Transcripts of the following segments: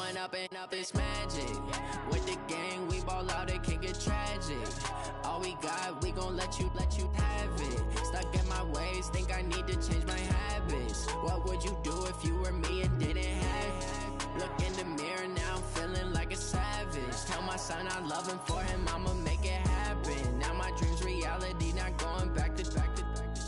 Growing up and up is magic. With the gang, we ball out, it can get tragic. All we got, we gon' let you have it. Stuck in my ways, think I need to change my habits. What would you do if you were me and didn't have it? Look in the mirror now, I'm feeling like a savage. Tell my son I love him, for him I'ma make it happen. Now my dream's reality, not going back to.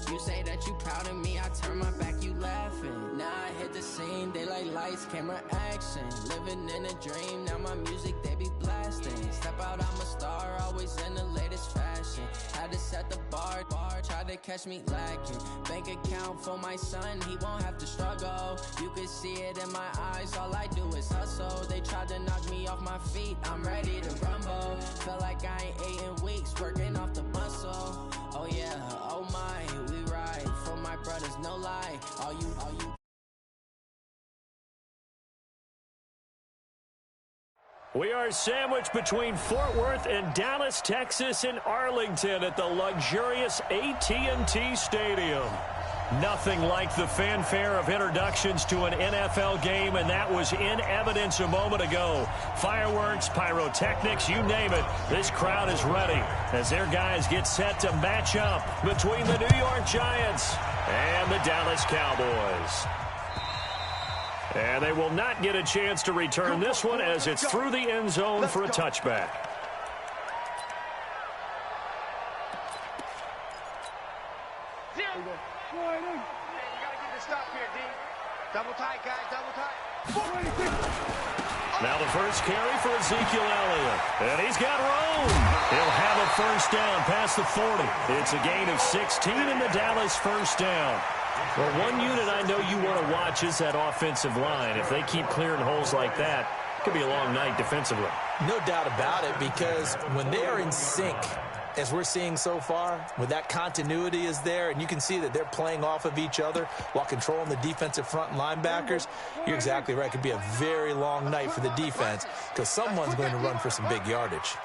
You say that you proud of me, I turn my back, you laughing. Now I hit the scene, they like lights, camera, action. Living in a dream, now my music, they be blasting. Step out, I'm a star, always in the latest fashion. Had to set the bar, try to catch me lacking. Bank account for my son, he won't have to struggle. You can see it in my eyes, all I do is hustle. They tried to knock me off my feet, I'm ready to rumble. Felt like I ain't ate in weeks, working off the muscle. Oh yeah, oh my, we ride for my brothers, no lie. All you. We are sandwiched between Fort Worth and Dallas, Texas, and Arlington at the luxurious AT&T Stadium. Nothing like the fanfare of introductions to an NFL game, and that was in evidence a moment ago. Fireworks, pyrotechnics, you name it. This crowd is ready as their guys get set to match up between the New York Giants and the Dallas Cowboys. And they will not get a chance to return this one as it's through the end zone for a touchback. Double tight, guys, double tight. Now the first carry for Ezekiel Elliott. And he's got room. He'll have a first down past the 40. It's a gain of 16 in the Dallas first down. Well, one unit I know you want to watch is that offensive line. If they keep clearing holes like that, it could be a long night defensively. No doubt about it, because when they are in sync, as we're seeing so far, when that continuity is there, and you can see that they're playing off of each other while controlling the defensive front linebackers, you're exactly right. It could be a very long night for the defense because someone's going to run for some big yardage.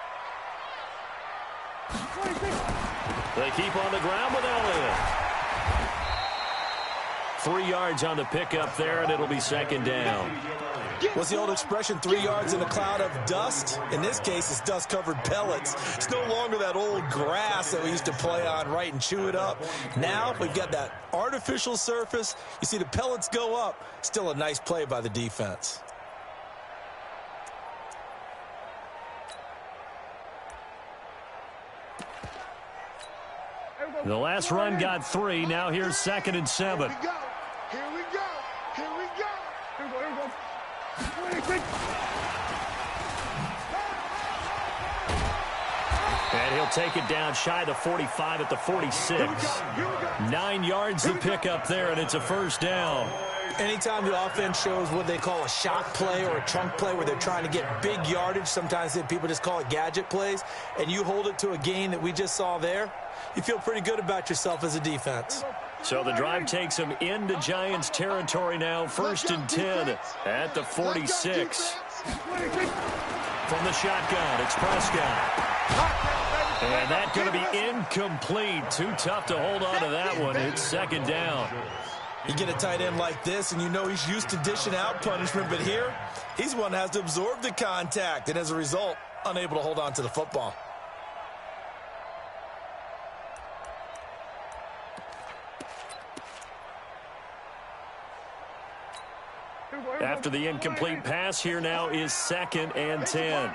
They keep on the ground with Elliott. 3 yards on the pickup there, and it'll be second down. What's the old expression, 3 yards in a cloud of dust? In this case, it's dust-covered pellets. It's no longer that old grass that we used to play on, right, and chew it up. Now we've got that artificial surface. You see the pellets go up. Still a nice play by the defense. The last run got 3. Now here's 2nd and 7. Here we go. Here we go. Here we go. Here we go. Here we go. And he'll take it down shy of the 45 at the 46. 9 yards to pick up there, and it's a first down. Anytime the offense shows what they call a shot play or a trunk play where they're trying to get big yardage, sometimes people just call it gadget plays, and you hold it to a gain that we just saw there, you feel pretty good about yourself as a defense. So the drive takes them into Giants territory now, 1st and 10 at the 46. From the shotgun, it's Prescott. And that's going to be incomplete. Too tough to hold on to that one. It's 2nd down. You get a tight end like this, and you know he's used to dishing out punishment, but here, he's one that has to absorb the contact, and as a result, unable to hold on to the football. After the incomplete pass, here now is 2nd and 10.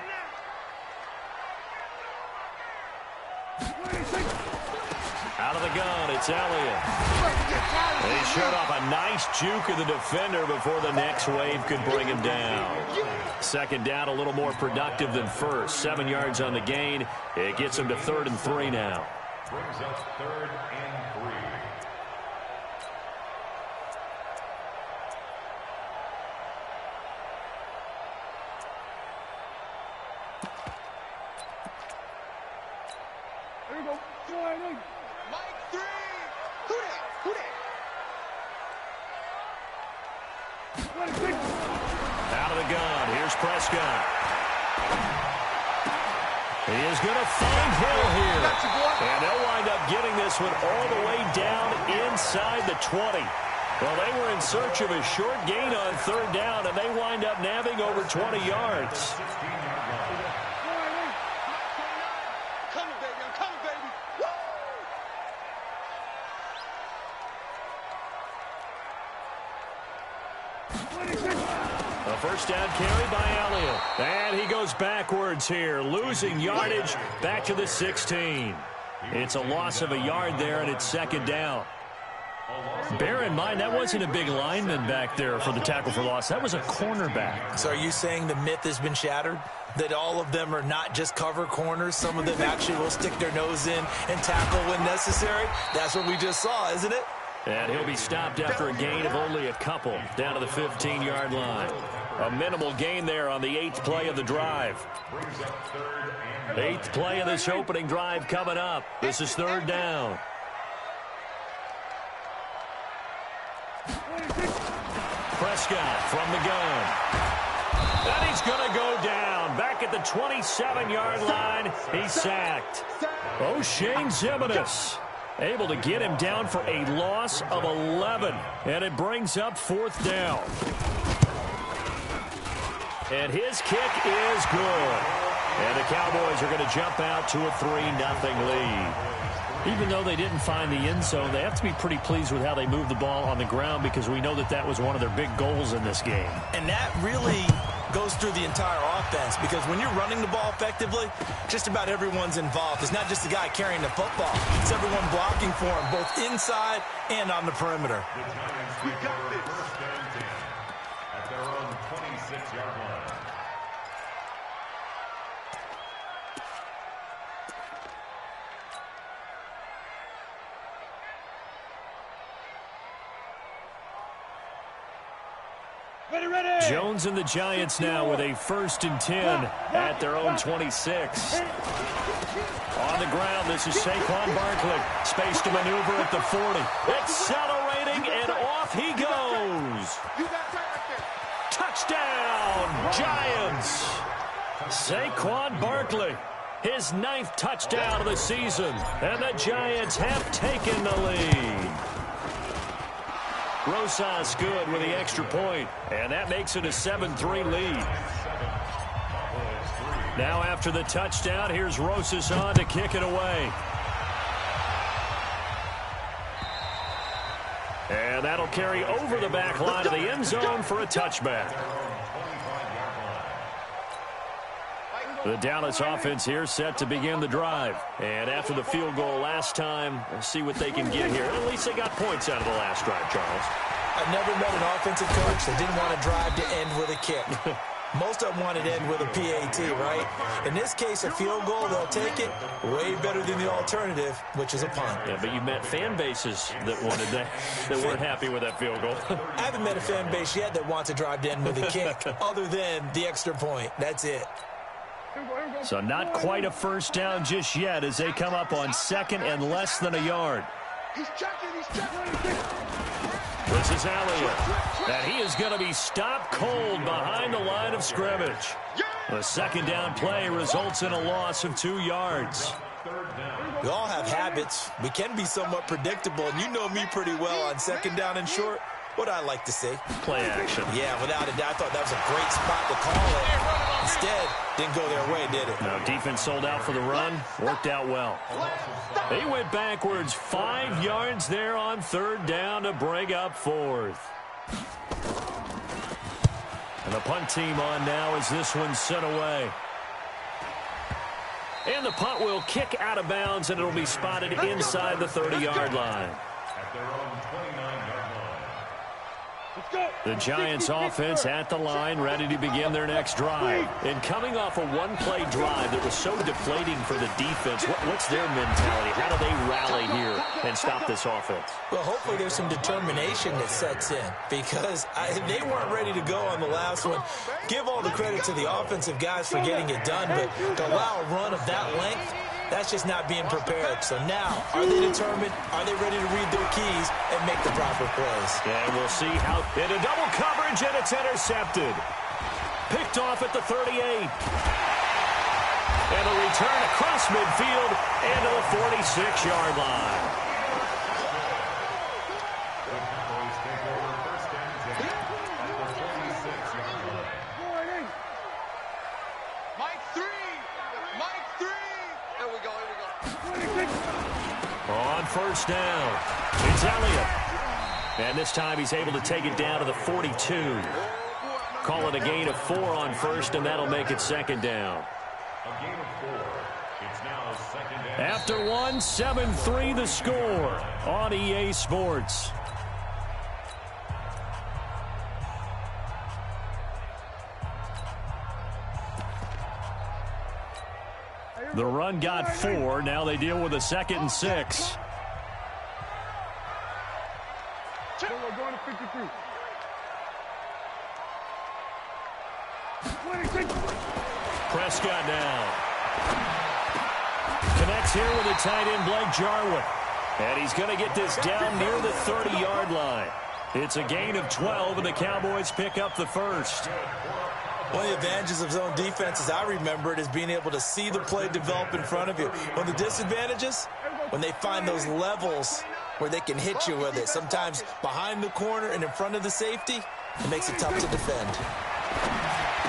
Out of the gun, it's Elliott. They showed off a nice juke of the defender before the next wave could bring him down. 2nd down, a little more productive than first. 7 yards on the gain. It gets them to 3rd and 3 now. Brings up 3rd and 3. There you go. Mike 3. Who that? Who that? Out of the gun. Here's Prescott. He is going to find Hill here. And they'll wind up getting this one all the way down inside the 20. Well, they were in search of a short gain on third down, and they wind up nabbing over 20 yards. A first down carry by Elliott. And he goes backwards here, losing yardage back to the 16. It's a loss of a yard there, and it's second down. Bear in mind, that wasn't a big lineman back there for the tackle for loss. That was a cornerback. So are you saying the myth has been shattered? That all of them are not just cover corners? Some of them actually will stick their nose in and tackle when necessary? That's what we just saw, isn't it? And he'll be stopped after a gain of only a couple down to the 15-yard line. A minimal gain there on the 8th play of the drive. 8th play of this opening drive coming up. This is third down. Prescott from the gun. And he's going to go down. Back at the 27-yard line, he's sacked. O'Shane Zimenez able to get him down for a loss of 11. And it brings up fourth down. And his kick is good. And the Cowboys are going to jump out to a 3-0 lead. Even though they didn't find the end zone, they have to be pretty pleased with how they moved the ball on the ground, because we know that that was one of their big goals in this game. And that really goes through the entire offense, because when you're running the ball effectively, just about everyone's involved. It's not just the guy carrying the football. It's everyone blocking for him, both inside and on the perimeter. We got this. First and 10 at their own 26-yard line. Jones and the Giants now with a 1st and 10 at their own 26. On the ground, this is Saquon Barkley. Space to maneuver at the 40. Accelerating, and off he goes. Touchdown, Giants. Saquon Barkley, his 9th touchdown of the season. And the Giants have taken the lead. Rosas good with the extra point, and that makes it a 7-3 lead. Now after the touchdown, here's Rosas on to kick it away. And that'll carry over the back line of the end zone for a touchback. The Dallas offense here set to begin the drive. And after the field goal last time, we'll see what they can get here. At least they got points out of the last drive, Charles. I've never met an offensive coach that didn't want to drive to end with a kick. Most of them wanted to end with a PAT, right? In this case, a field goal, they'll take it. Way better than the alternative, which is a punt. Yeah, but you met fan bases that wanted that weren't happy with that field goal. I haven't met a fan base yet that wants to drive to end with a kick, other than the extra point. That's it. So not quite a first down just yet as they come up on 2nd and less than a yard. He's checking. This is Elliott. And he is going to be stopped cold behind the line of scrimmage. The second down play results in a loss of 2 yards. We all have habits. We can be somewhat predictable, and you know me pretty well on 2nd down and short. What I like to see. Play action. Yeah, without a doubt. I thought that was a great spot to call it. Instead, didn't go their way, did it? No, defense sold out for the run. Worked out well. They went backwards 5 yards there on 3rd down to bring up 4th. And the punt team on now as this one's sent away. And the punt will kick out of bounds, and it'll be spotted inside the 30-yard line. At their own 29-yard line. The Giants offense at the line, ready to begin their next drive. And coming off a one-play drive that was so deflating for the defense, what's their mentality? How do they rally here and stop this offense? Well, hopefully there's some determination that sets in, because they weren't ready to go on the last one. Give all the credit to the offensive guys for getting it done, but to allow a run of that length, that's just not being prepared. So now, are they determined? Are they ready to read their keys and make the proper plays? And we'll see how in a double coverage, and it's intercepted. Picked off at the 38. And a return across midfield and to the 46-yard line. first down. It's Elliott. And this time he's able to take it down to the 42. Call it a gain of 4 on first, and that'll make it second down. A gain of 4. It's now second down. After 1, 7-3 the score on EA Sports. The run got 4. Now they deal with a 2nd and 6. We're going to 53. 26. Prescott now. Connects here with a tight end, Blake Jarwin. And he's going to get this down near the 30-yard line. It's a gain of 12, and the Cowboys pick up the first. One of the advantages of zone defense, as I remember it, is being able to see the play develop in front of you. One of the disadvantages, when they find those levels where they can hit you with it, sometimes behind the corner and in front of the safety, it makes it tough to defend.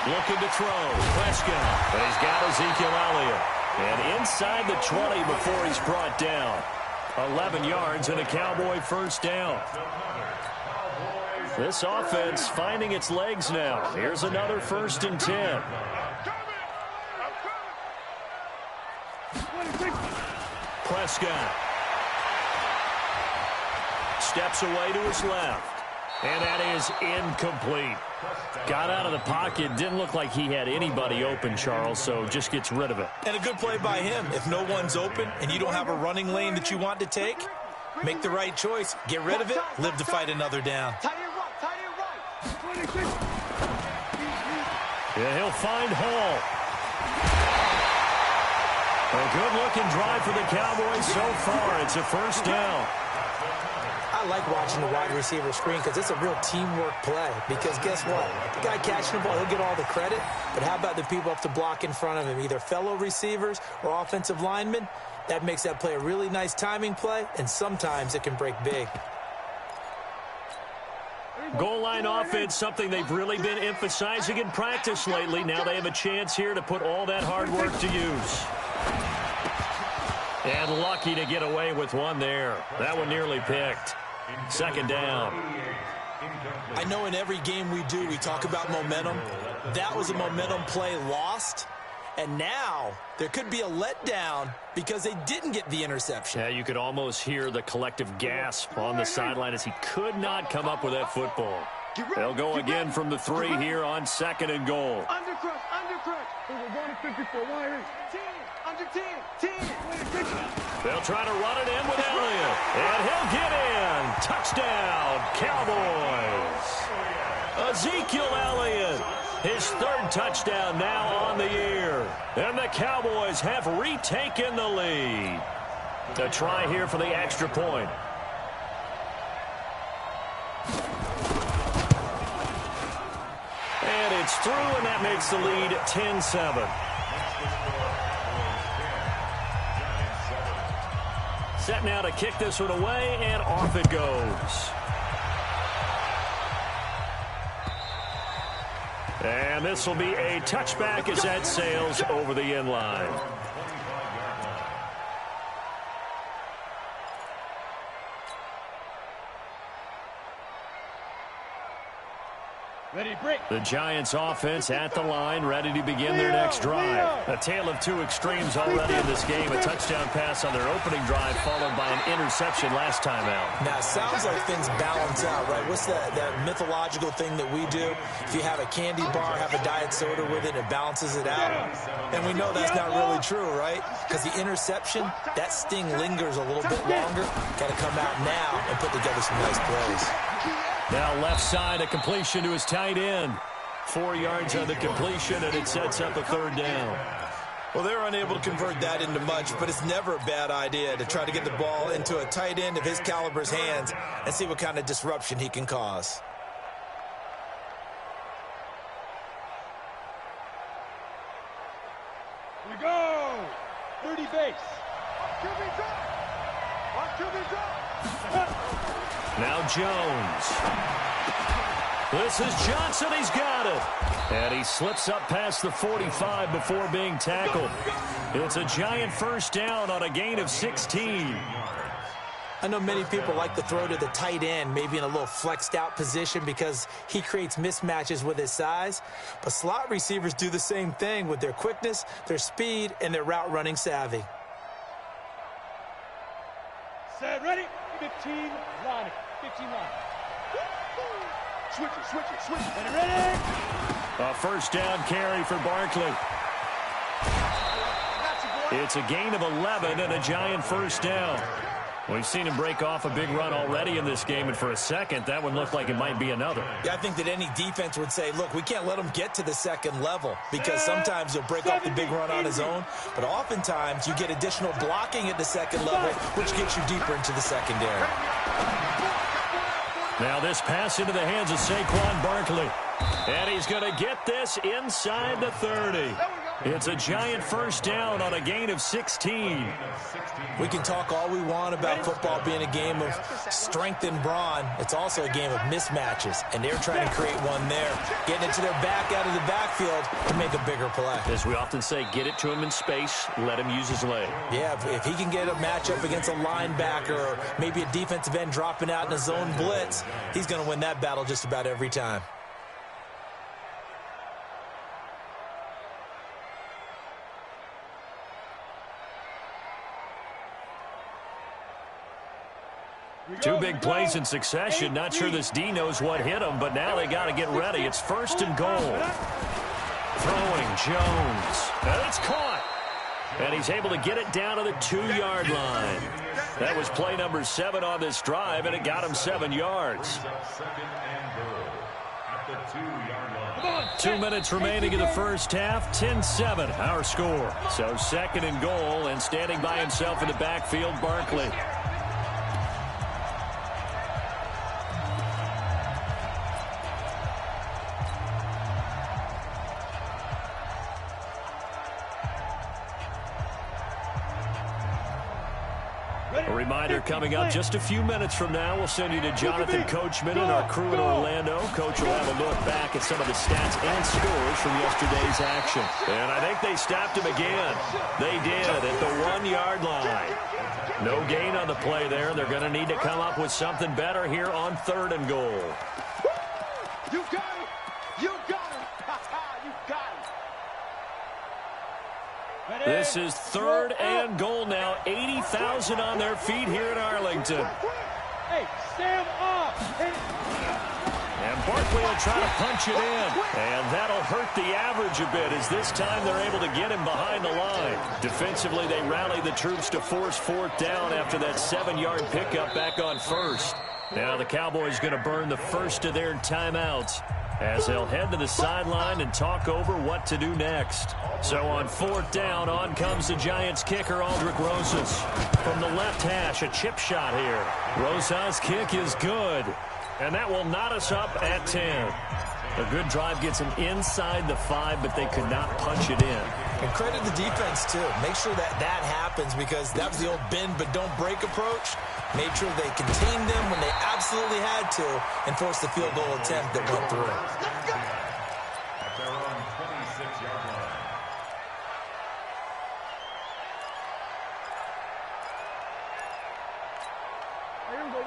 Looking to throw. Prescott. But he's got Ezekiel Elliott. And inside the 20 before he's brought down. 11 yards and a Cowboy first down. This offense finding its legs now. Here's another 1st and 10. Prescott. Steps away to his left. And that is incomplete. Got out of the pocket. Didn't look like he had anybody open, Charles, so just gets rid of it. And a good play by him. If no one's open and you don't have a running lane that you want to take, make the right choice. Get rid of it. Live to fight another down. Yeah, he'll find Hall. A good-looking drive for the Cowboys so far. It's a first down. I like watching the wide receiver screen because it's a real teamwork play. Because guess what? The guy catching the ball, he'll get all the credit. But how about the people up to block in front of him, either fellow receivers or offensive linemen? That makes that play a really nice timing play, and sometimes it can break big. Goal line offense, something they've really been emphasizing in practice lately. Now they have a chance here to put all that hard work to use. And lucky to get away with one there. That one nearly picked. Second down. I know in every game we do, we talk about momentum. That was a momentum play lost. And now there could be a letdown because they didn't get the interception. Yeah, you could almost hear the collective gasp on the sideline as he could not come up with that football. They'll go again from the 3 here on 2nd and goal. Undercrush. We're going to 54. 1 under 10. They'll try to run it in with Elliott. And he'll get in. Touchdown, Cowboys. Ezekiel Elliott, his 3rd touchdown now on the year. And the Cowboys have retaken the lead. A try here for the extra point. And it's through, and that makes the lead 10-7. Set now to kick this one away, and off it goes. And this will be a touchback as that sails over the end line. Ready, break. The Giants offense at the line, ready to begin their next drive. A tale of two extremes already in this game. A touchdown pass on their opening drive, followed by an interception last time out. Now, it sounds like things balance out, right? What's that mythological thing that we do? If you have a candy bar, have a diet soda with it, it balances it out. And we know that's not really true, right? Because the interception, that sting lingers a little bit longer. Got to come out now and put together some nice plays. Now left side, a completion to his tight end. 4 yards on the completion, and it sets up a 3rd down. Well, they're unable to convert that into much, but it's never a bad idea to try to get the ball into a tight end of his caliber's hands and see what kind of disruption he can cause. Here we go. 30 base. QB drop. Now Jones. This is Johnson. He's got it. And he slips up past the 45 before being tackled. It's a Giant first down on a gain of 16. I know many people like to throw to the tight end, maybe in a little flexed out position because he creates mismatches with his size. But slot receivers do the same thing with their quickness, their speed, and their route running savvy. Set, ready? 15 line. 15 line. Switch it. And ready? A first down carry for Barkley. It's a gain of 11 and a Giant first down. We've seen him break off a big run already in this game, and for a second, that one looked like it might be another. Yeah, I think that any defense would say, look, we can't let him get to the second level because sometimes he'll break off the big run on his own, but oftentimes you get additional blocking at the second level, which gets you deeper into the secondary. Now this pass into the hands of Saquon Barkley, and he's going to get this inside the 30. It's a Giant first down on a gain of 16. We can talk all we want about football being a game of strength and brawn. It's also a game of mismatches, and they're trying to create one there, getting it to their back out of the backfield to make a bigger play. As we often say, get it to him in space, let him use his leg. Yeah, if he can get a matchup against a linebacker or maybe a defensive end dropping out in a zone blitz, he's going to win that battle just about every time. Two big plays in succession. Not sure this D knows what hit him, but now they got to get ready. It's first and goal. Throwing Jones. And it's caught. And he's able to get it down to the 2-yard line. That was play number 7 on this drive, and it got him 7 yards. 2 minutes remaining in the first half. 10-7, our score. So second and goal, and standing by himself in the backfield, Barkley. A reminder coming up just a few minutes from now, we'll send you to Jonathan Coachman and our crew in Orlando. Coach will have a look back at some of the stats and scores from yesterday's action. And I think they stopped him again. They did at the 1-yard line. No gain on the play there. They're going to need to come up with something better here on third and goal. You got it. You got it. You got it. This is third and goal now. 80,000 on their feet here in Arlington. Hey, stand up. And Barkley will try to punch it in. And that'll hurt the average a bit as this time they're able to get him behind the line. Defensively, they rally the troops to force fourth down after that 7-yard pickup back on first. Now the Cowboys going to burn the first of their timeouts as they'll head to the sideline and talk over what to do next. So on fourth down, on comes the Giants kicker, Aldrick Rosas. From the left hash, a chip shot here. Rosas' kick is good. And that will knot us up at 10. A good drive gets them inside the 5, but they could not punch it in. And credit the defense, too. Make sure that that happens because that was the old bend but don't break approach. Made sure they contained them when they absolutely had to and forced the field goal attempt that went through. At their own 26-yard line.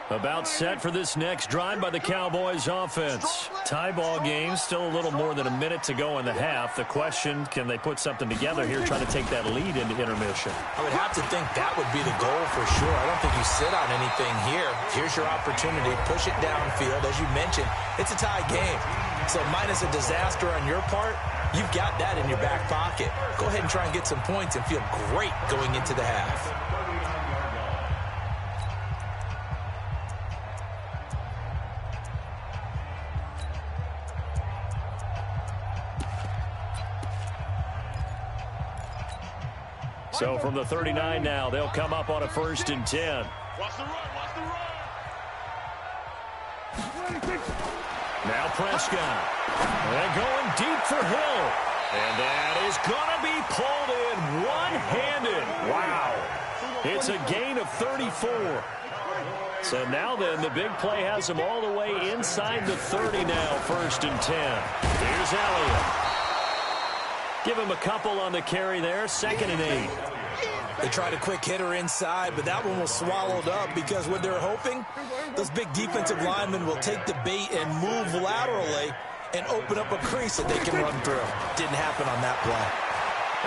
About set for this next drive by the Cowboys offense. Tie ball game, still a little more than a minute to go in the half. The question, can they put something together here trying to take that lead into intermission? I would have to think that would be the goal for sure. I don't think you sit on anything here. Here's your opportunity. Push it downfield. As you mentioned, it's a tie game. So minus a disaster on your part, you've got that in your back pocket. Go ahead and try and get some points and feel great going into the half. So from the 39 now, they'll come up on a first and 10. Watch the run. Watch the run. Now Prescott. And going deep for Hill. And that is going to be pulled in one-handed. Wow. It's a gain of 34. So now then, the big play has them all the way inside the 30 now, first and 10. Here's Elliott. Give him a couple on the carry there, second and 8. They tried a quick hitter inside, but that one was swallowed up because what they're hoping, those big defensive linemen will take the bait and move laterally and open up a crease that they can run through. Didn't happen on that play.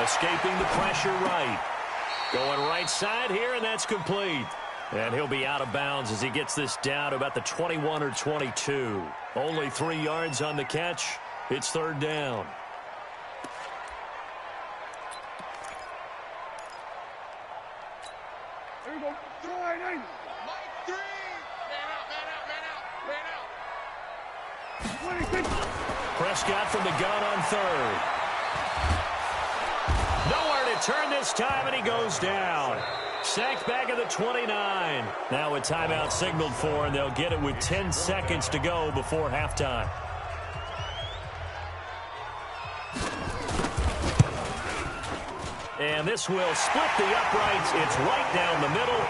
Escaping the pressure right. Going right side here, and that's complete. And he'll be out of bounds as he gets this down to about the 21 or 22. Only 3 yards on the catch. It's third down. There you go. Try, Mike 3. Man out. Prescott from the gun on third. Nowhere to turn this time, and he goes down. Sacked back at the 29. Now a timeout signaled for, and they'll get it with 10 seconds to go before halftime. And this will split the uprights. It's right down the middle.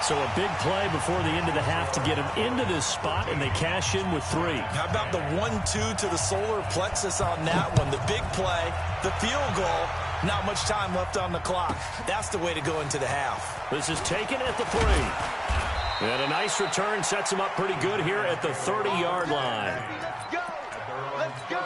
So a big play before the end of the half to get him into this spot, and they cash in with 3. How about the 1-2 to the solar plexus on that one? The big play, the field goal, not much time left on the clock. That's the way to go into the half. This is taken at the 3. And a nice return sets him up pretty good here at the 30-yard line. Let's go. Let's go.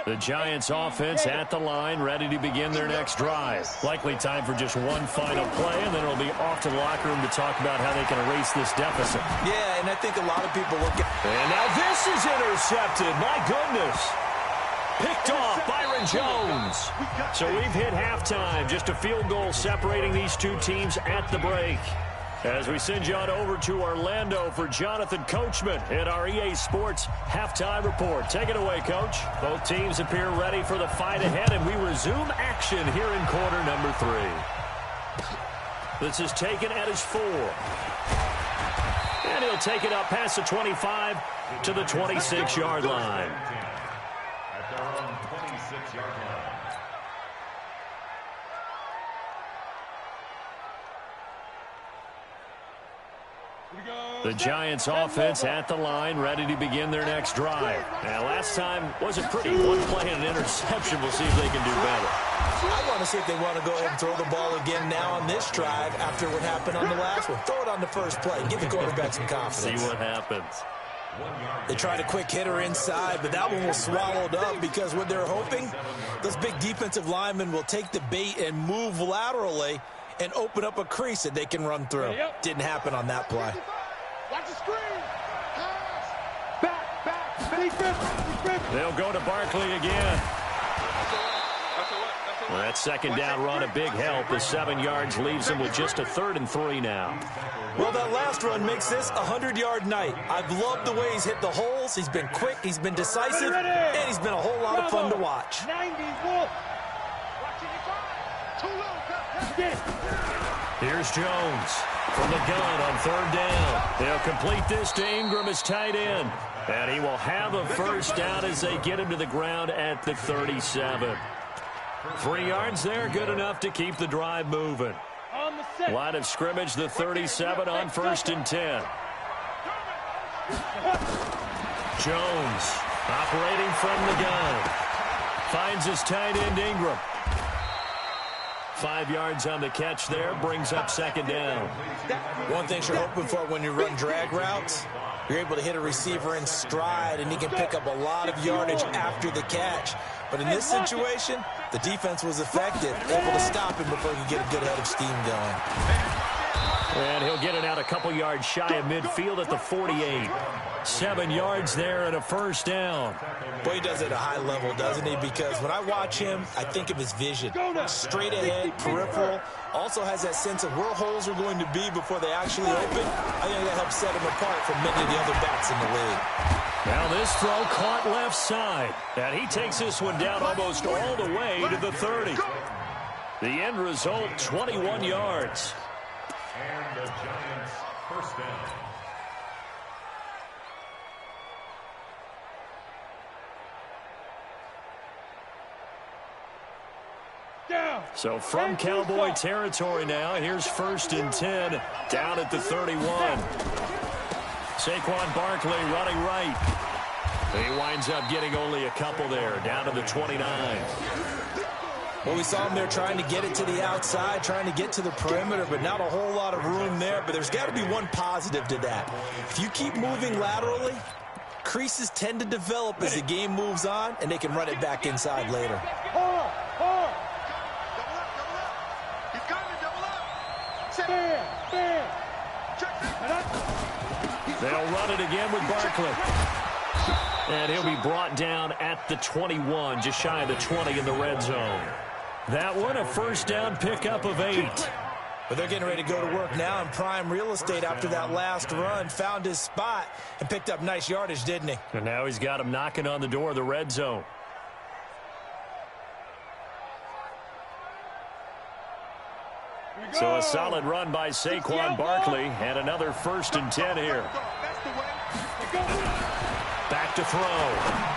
The Giants offense at the line, ready to begin their next drive. Likely time for just one final play, and then it'll be off to the locker room to talk about how they can erase this deficit. Yeah, and I think a lot of people look at... And now this is intercepted. My goodness. Picked off Byron Jones. So we've hit halftime. Just a field goal separating these two teams at the break. As we send you on over to Orlando for Jonathan Coachman in our EA Sports Halftime Report. Take it away, Coach. Both teams appear ready for the fight ahead, and we resume action here in quarter number 3. This is taken at his 4. And he'll take it up past the 25 to the 26-yard line. At their own 26-yard line. The Giants offense at the line, ready to begin their next drive. Now, last time wasn't pretty. One play and an interception. We'll see if they can do better. I want to see if they want to go ahead and throw the ball again now on this drive after what happened on the last one. Throw it on the first play. Give the quarterback some confidence. See what happens. They tried a quick hitter inside, but that one was swallowed up because what they're hoping, those big defensive linemen will take the bait and move laterally and open up a crease that they can run through. Didn't happen on that play. Watch the screen. Back. They'll go to Barkley again. Well, that second down run, a big help. The 7 yards leaves them with just a 3rd and 3 now. Well, that last run makes this a 100-yard night. I've loved the way he's hit the holes. He's been quick, he's been decisive, and he's been a whole lot of fun to watch. 90 Wolf. Too low. Here's Jones from the gun on 3rd down. They'll complete this to Ingram as tight end. And he will have a first down as they get him to the ground at the 37. 3 yards there, good enough to keep the drive moving. Line of scrimmage, the 37 on 1st and 10. Jones operating from the gun. Finds his tight end Ingram. 5 yards on the catch there, brings up 2nd down. One thing you're hoping for when you run drag routes, you're able to hit a receiver in stride, and he can pick up a lot of yardage after the catch. But in this situation, the defense was effective, able to stop him before he could get a good head of steam going. And he'll get it out a couple yards shy of midfield at the 48. 7 yards there and a first down. Boy, he does it at a high level, doesn't he? Because when I watch him, I think of his vision. Straight ahead, peripheral. Also has that sense of where holes are going to be before they actually open. I think that helps set him apart from many of the other backs in the league. Now this throw caught left side. And he takes this one down almost all the way to the 30. The end result, 21 yards. And the Giants first down. So from Cowboy territory now, here's 1st and 10 down at the 31. Saquon Barkley running right. He winds up getting only a couple there, down to the 29. Well, we saw him there trying to get it to the outside, trying to get to the perimeter, but not a whole lot of room there. But there's got to be one positive to that. If you keep moving laterally, creases tend to develop as the game moves on, and they can run it back inside later. They'll run it again with Barkley. And he'll be brought down at the 21, just shy of the 20 in the red zone. That one, a first down pickup of 8. But they're getting ready to go to work now in prime real estate after that last run. Found his spot and picked up nice yardage, didn't he? And now he's got him knocking on the door of the red zone. So a solid run by Saquon Barkley and another 1st and 10 here. Back to throw.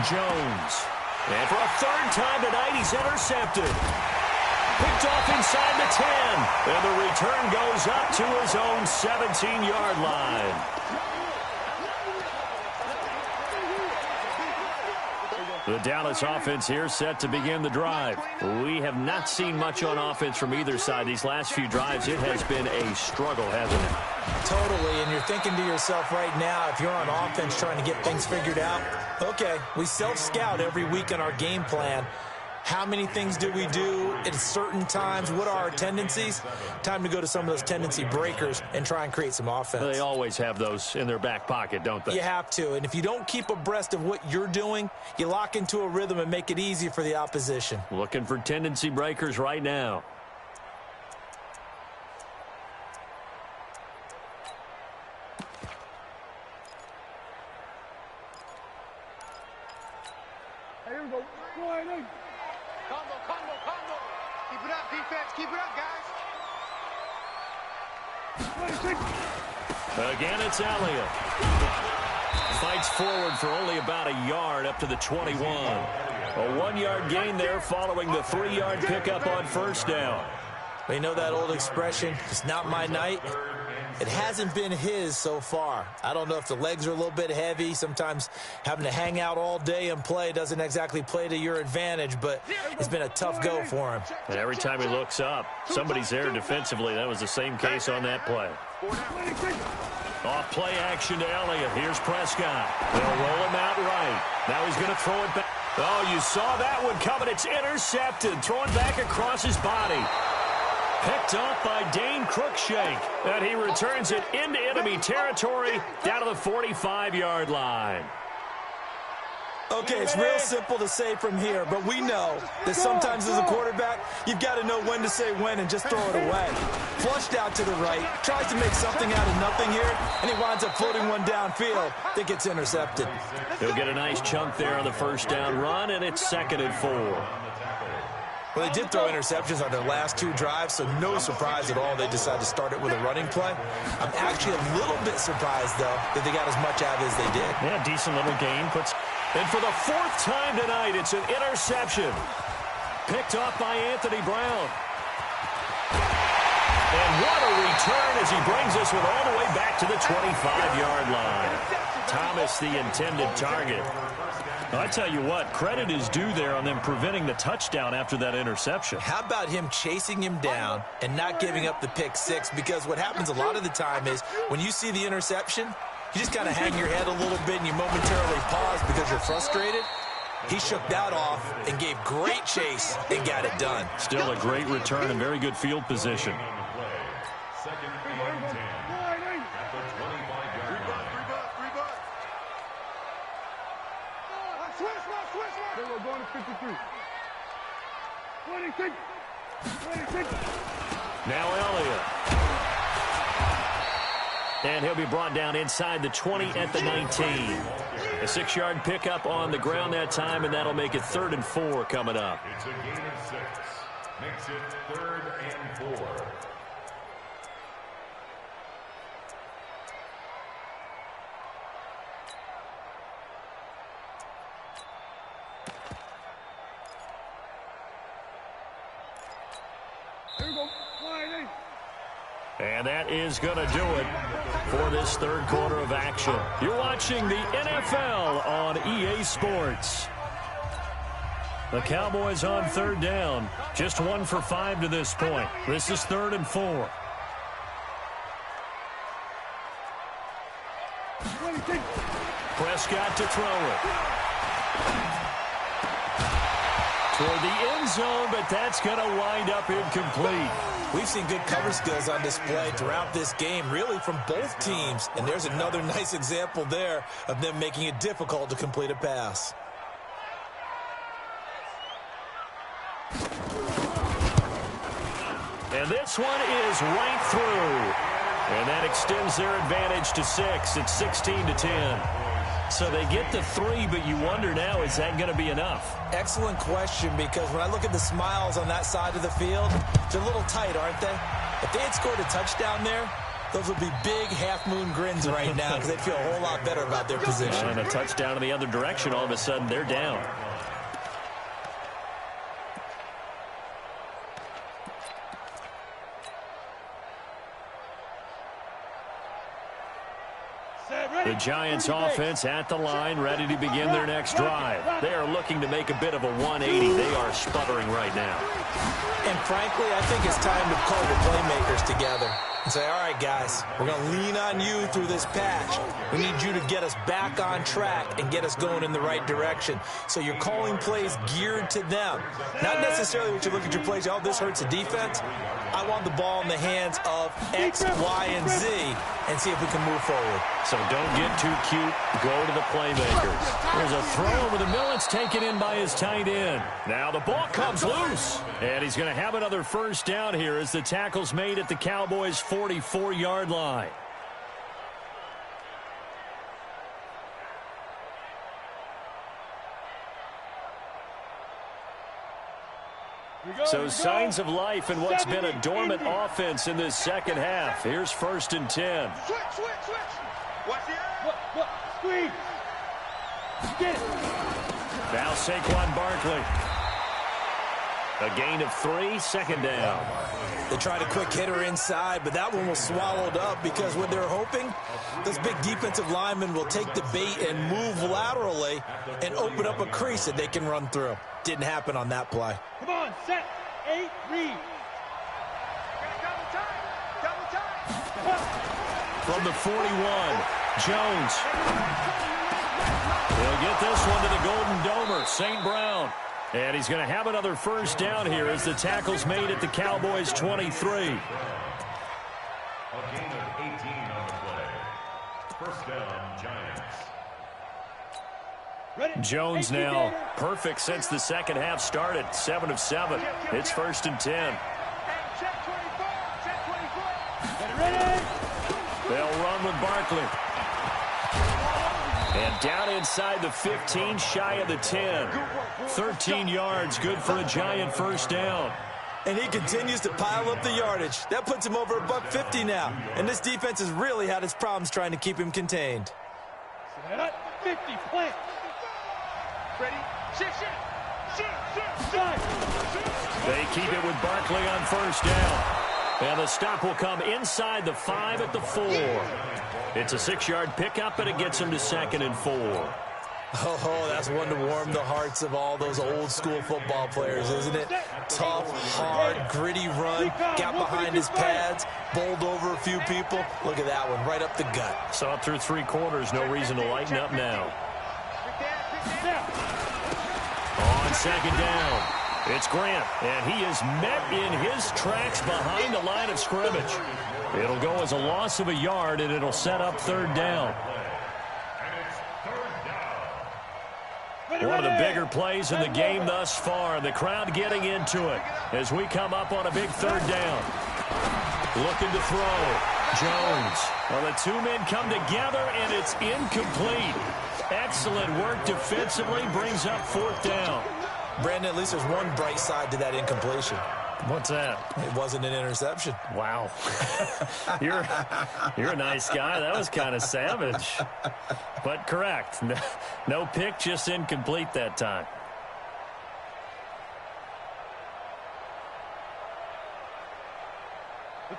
Jones. And for a 3rd time tonight, he's intercepted. Picked off inside the 10. And the return goes up to his own 17-yard line. The Dallas offense here set to begin the drive. We have not seen much on offense from either side. These last few drives, it has been a struggle, hasn't it? Totally, and you're thinking to yourself right now, if you're on offense trying to get things figured out, okay, we self-scout every week on our game plan. How many things do we do at certain times? What are our tendencies? Time to go to some of those tendency breakers and try and create some offense. They always have those in their back pocket, don't they? You have to, and if you don't keep abreast of what you're doing, you lock into a rhythm and make it easy for the opposition. Looking for tendency breakers right now. Here we go. Combo. Keep it up, defense. Keep it up, guys. Again, it's Elliott. Fights forward for only about a yard up to the 21. A 1-yard gain there following the 3-yard pickup on first down. We know that old expression, it's not my night. It hasn't been his so far. I don't know if the legs are a little bit heavy. Sometimes having to hang out all day and play doesn't exactly play to your advantage, but it's been a tough go for him. And every time he looks up, somebody's there defensively. That was the same case on that play. Off play action to Elliott. Here's Prescott. They'll roll him out right. Now he's going to throw it back. Oh, you saw that one coming. It's intercepted. Thrown back across his body. Picked off by Dane Cruikshank. And he returns it into enemy territory down to the 45-yard line. Okay, it's real simple to say from here, but we know that sometimes as a quarterback, you've got to know when to say when and just throw it away. Flushed out to the right, tries to make something out of nothing here, and he winds up floating one downfield that gets intercepted. He'll get a nice chunk there on the first down run, and it's 2nd and 4. Well, they did throw interceptions on their last 2 drives, so no surprise at all they decided to start it with a running play. I'm actually a little bit surprised, though, that they got as much out of it as they did. Yeah, decent little gain. And for the 4th time tonight, it's an interception. Picked off by Anthony Brown. And what a return as he brings us with all the way back to the 25-yard line. Thomas, the intended target. I tell you what, credit is due there on them preventing the touchdown after that interception. How about him chasing him down and not giving up the pick 6? Because what happens a lot of the time is when you see the interception, you just kind of hang your head a little bit and you momentarily pause because you're frustrated. He shook that off and gave great chase and got it done. Still a great return and very good field position. Going to 53. 26. Now Elliott. And he'll be brought down inside the 20 at the 19. A 6-yard pickup on the ground that time, and that'll make it 3rd and 4 coming up. It's a gain of 6. Makes it 3rd and 4. Here we go. 9-8. And that is going to do it for this third quarter of action. You're watching the NFL on EA Sports. The Cowboys on third down. Just 1 for 5 to this point. This is 3rd and 4. Prescott to throw it. Toward the end zone, but that's going to wind up incomplete. We've seen good cover skills on display throughout this game, really from both teams. And there's another nice example there of them making it difficult to complete a pass. And this one is right through. And that extends their advantage to 6. It's 16-10. So they get to 3, but you wonder now, is that going to be enough? Excellent question, because when I look at the smiles on that side of the field, they're a little tight, aren't they? If they had scored a touchdown there, those would be big half-moon grins right now because they'd feel a whole lot better about their position. And a touchdown in the other direction, all of a sudden they're down. The Giants offense at the line, ready to begin their next drive. They are looking to make a bit of a 180. They are sputtering right now. And frankly, I think it's time to call the playmakers together and say, all right, guys, we're going to lean on you through this patch. We need you to get us back on track and get us going in the right direction. So you're calling plays geared to them. Not necessarily what you look at your plays, oh, this hurts the defense. I want the ball in the hands of X, Y, and Z and see if we can move forward. So don't get too cute. Go to the playmakers. There's a throw over the middle. It's taken in by his tight end. Now the ball comes loose. And he's going to have another first down here as the tackle's made at the Cowboys' 44-yard line. So signs of life in what's been a dormant offense in this second half. Here's 1st and 10. Switch. Watch the squeeze. Get it. Now Saquon Barkley. A gain of 3, 2nd down. They tried a quick hitter inside, but that one was swallowed up because what they're hoping, those big defensive linemen will take the bait and move laterally and open up a crease that they can run through. Didn't happen on that play. Come on, set, 8, read. Double time. From the 41, Jones. He'll get this one to the Golden Domer, St. Brown. And he's going to have another first down here as the tackle's made at the Cowboys' 23. A gain of 18 on the play. First down, Giants. Jones now perfect since the second half started. 7 of 7. It's 1st and 10. They'll run with Barkley. And down inside the 15, shy of the 10. 13 yards, good for a Giant first down. And he continues to pile up the yardage. That puts him over $150 now. And this defense has really had its problems trying to keep him contained. 50, plant. Ready, shift. They keep it with Barkley on first down. And the stop will come inside the 5 at the 4. It's a 6-yard pickup, and it gets him to 2nd and 4. Oh, that's one to warm the hearts of all those old-school football players, isn't it? Tough, hard, gritty run, got behind his pads, bowled over a few people. Look at that one, right up the gut. Saw it through 3 quarters, no reason to lighten up now. On 2nd down, it's Grant, and he is met in his tracks behind the line of scrimmage. It'll go as a loss of a yard, and it'll set up 3rd down. One of the bigger plays in the game thus far. The crowd getting into it as we come up on a big 3rd down. Looking to throw. Jones. Well, the 2 men come together, and it's incomplete. Excellent work defensively. Brings up 4th down. Brandon, at least there's one bright side to that incompletion. What's that? It wasn't an interception. Wow. You're a nice guy. That was kind of savage. But correct. No pick, just incomplete that time.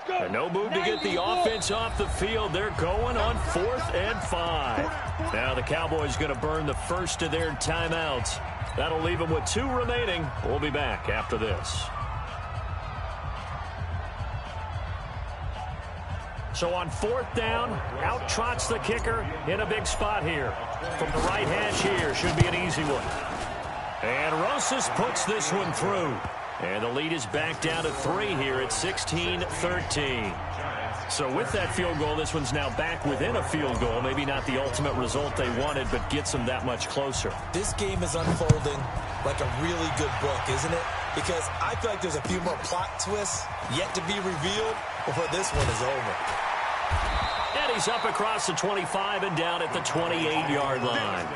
And no move to get the offense off the field. They're going on 4th and 5. Now the Cowboys going to burn the first of their timeouts. That'll leave them with 2 remaining. We'll be back after this. So on 4th down, out trots the kicker in a big spot here. From the right hash here, should be an easy one. And Rosas puts this one through. And the lead is back down to 3 here at 16-13. So with that field goal, this one's now back within a field goal. Maybe not the ultimate result they wanted, but gets them that much closer. This game is unfolding like a really good book, isn't it? Because I feel like there's a few more plot twists yet to be revealed before this one is over. And he's up across the 25 and down at the 28-yard line.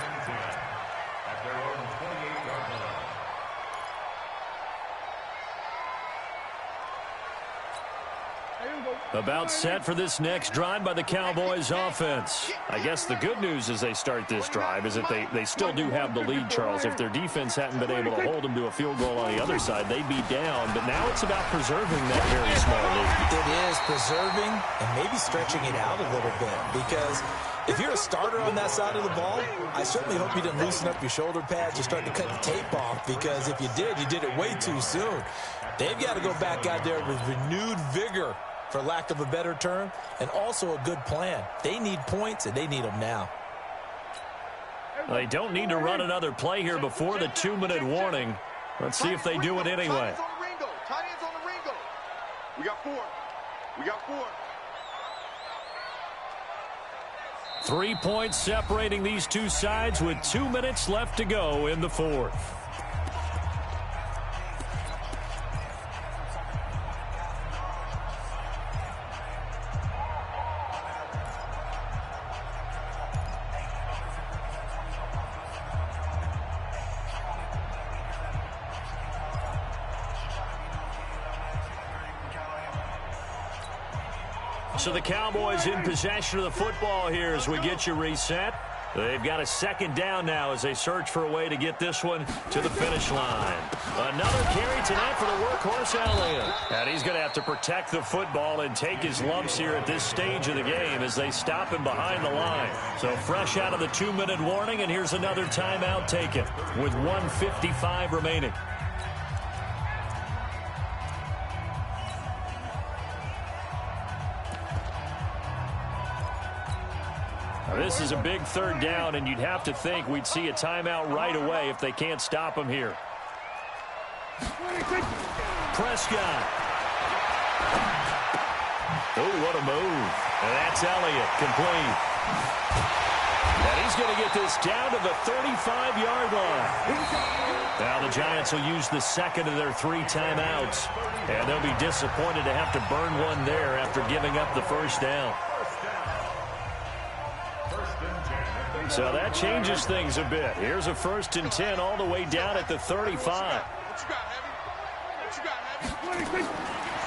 About set for this next drive by the Cowboys offense. I guess the good news as they start this drive is that they still do have the lead, Charles. If their defense hadn't been able to hold them to a field goal on the other side, they'd be down. But now it's about preserving that very small lead. It is preserving and maybe stretching it out a little bit. Because if you're a starter on that side of the ball, I certainly hope you didn't loosen up your shoulder pads or start to cut the tape off. Because if you did it way too soon. They've got to go back out there with renewed vigor, for lack of a better term, and also a good plan. They need points, and they need them now. They don't need to run another play here before the 2-minute warning. Let's see if they do it anyway. Tight ends on the Ringo. We got 4. We got 4. 3 points separating these two sides with 2 minutes left to go in the 4th. So the Cowboys in possession of the football here as we get you reset. They've got a 2nd down now as they search for a way to get this one to the finish line. Another carry tonight for the workhorse Elliott. And he's going to have to protect the football and take his lumps here at this stage of the game as they stop him behind the line. So fresh out of the 2-minute warning, and here's another timeout taken with 1:55 remaining. This is a big 3rd down, and you'd have to think we'd see a timeout right away if they can't stop him here. Prescott. Oh, what a move. And that's Elliott, complete. And he's going to get this down to the 35-yard line. Now the Giants will use the 2nd of their 3 timeouts, and they'll be disappointed to have to burn one there after giving up the 1st down. So that changes things a bit. Here's a 1st and 10 all the way down at the 35.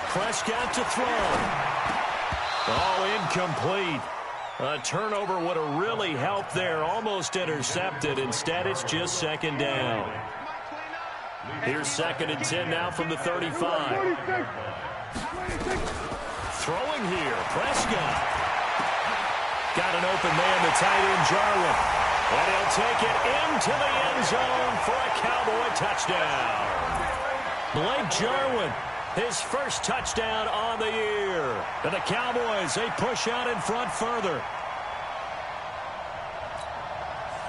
Prescott to throw. Oh, incomplete. A turnover would have really helped there. Almost intercepted. Instead, it's just 2nd down. Here's 2nd and 10 now from the 35. Throwing here. Prescott. Got an open man, the tight end, Jarwin. And he'll take it into the end zone for a Cowboy touchdown. Blake Jarwin, his first touchdown on the year. And the Cowboys, they push out in front further.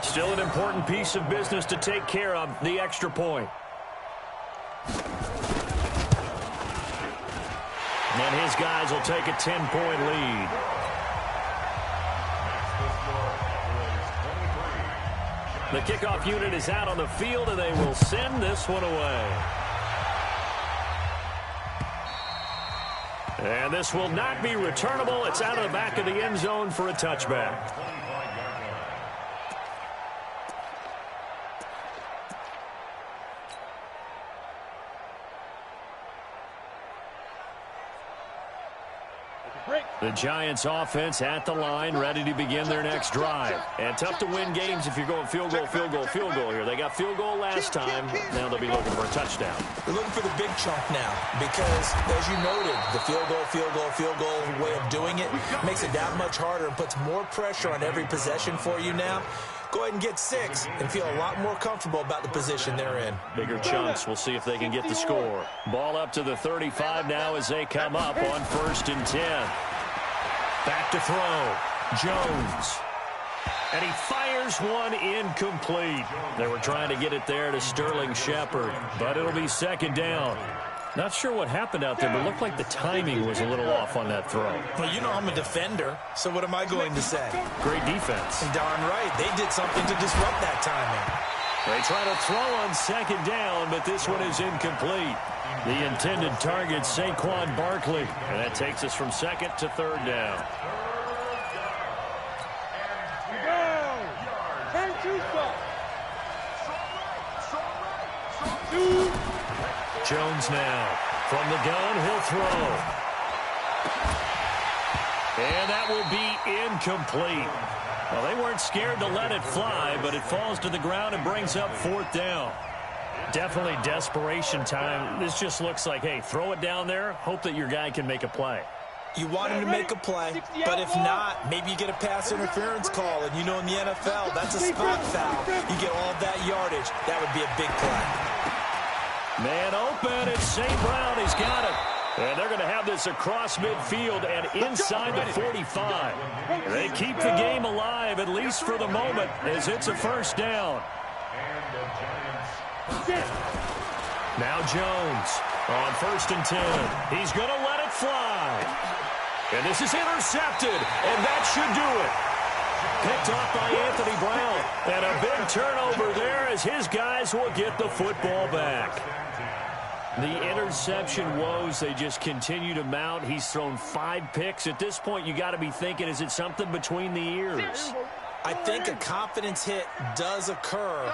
Still an important piece of business to take care of, the extra point. And his guys will take a 10-point lead. The kickoff unit is out on the field, and they will send this one away. And this will not be returnable. It's out of the back of the end zone for a touchback. The Giants offense at the line, ready to begin their next drive. And tough to win games if you're going field goal, field goal, field goal here. They got field goal last time. Now they'll be looking for a touchdown. They're looking for the big chunk now because, as you noted, the field goal way of doing it makes it that much harder and puts more pressure on every possession for you now. Go ahead and get 6 and feel a lot more comfortable about the position they're in. Bigger chunks. We'll see if they can get the score. Ball up to the 35 now as they come up on 1st and 10. Back to throw. Jones. And he fires one incomplete. They were trying to get it there to Sterling Shepard, but it'll be 2nd down. Not sure what happened out there, but it looked like the timing was a little off on that throw. Well, you know I'm a defender, so what am I going to say? Great defense. Darn right. They did something to disrupt that timing. They try to throw on 2nd down, but this one is incomplete. The intended target, Saquon Barkley. And that takes us from 2nd to 3rd down. Jones now. From the gun, he'll throw. And that will be incomplete. Well, they weren't scared to let it fly, but it falls to the ground and brings up 4th down. Definitely desperation time. This just looks like, hey, throw it down there, hope that your guy can make a play. You want him to make a play, but if not, maybe you get a pass interference call, and you know in the NFL, that's a spot foul. You get all that yardage. That would be a big play. Man open, it's St. Brown. He's got it. And they're going to have this across midfield and inside the 45. They keep the game alive, at least for the moment, as it's a 1st down. Now Jones on 1st and 10. He's going to let it fly. And this is intercepted, and that should do it. Picked off by Anthony Brown. And a big turnover there as his guys will get the football back. The interception woes, they just continue to mount. He's thrown 5 picks. At this point, you got to be thinking, is it something between the ears? I think a confidence hit does occur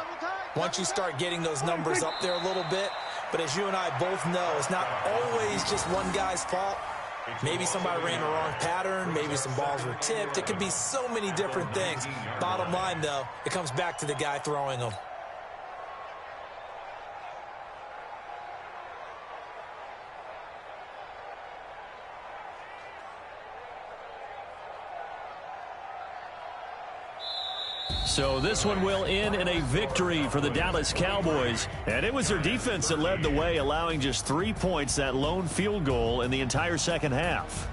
once you start getting those numbers up there a little bit. But as you and I both know, it's not always just one guy's fault. Maybe somebody ran the wrong pattern. Maybe some balls were tipped. It could be so many different things. Bottom line, though, it comes back to the guy throwing them. So this one will end in a victory for the Dallas Cowboys. And it was their defense that led the way, allowing just 3 points, that lone field goal in the entire second half.